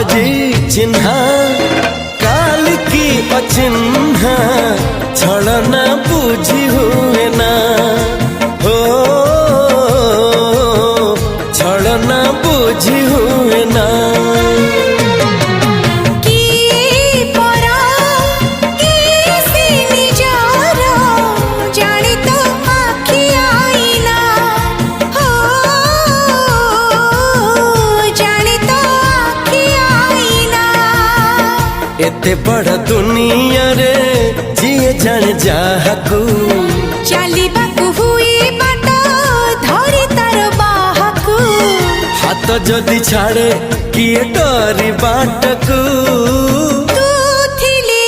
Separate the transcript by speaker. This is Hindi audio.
Speaker 1: आजी चिन्हा काल की अचिन्हा छलना बुझी हुए ना हो छलना बुझी हुए ना एते बड़ दुनिया रे जिए जान जाहकू
Speaker 2: चलिबाकू हुई बाट धरी तार बाहकू
Speaker 1: हाथ जदि छाड़े किए डरी बाटकू
Speaker 2: तू थिली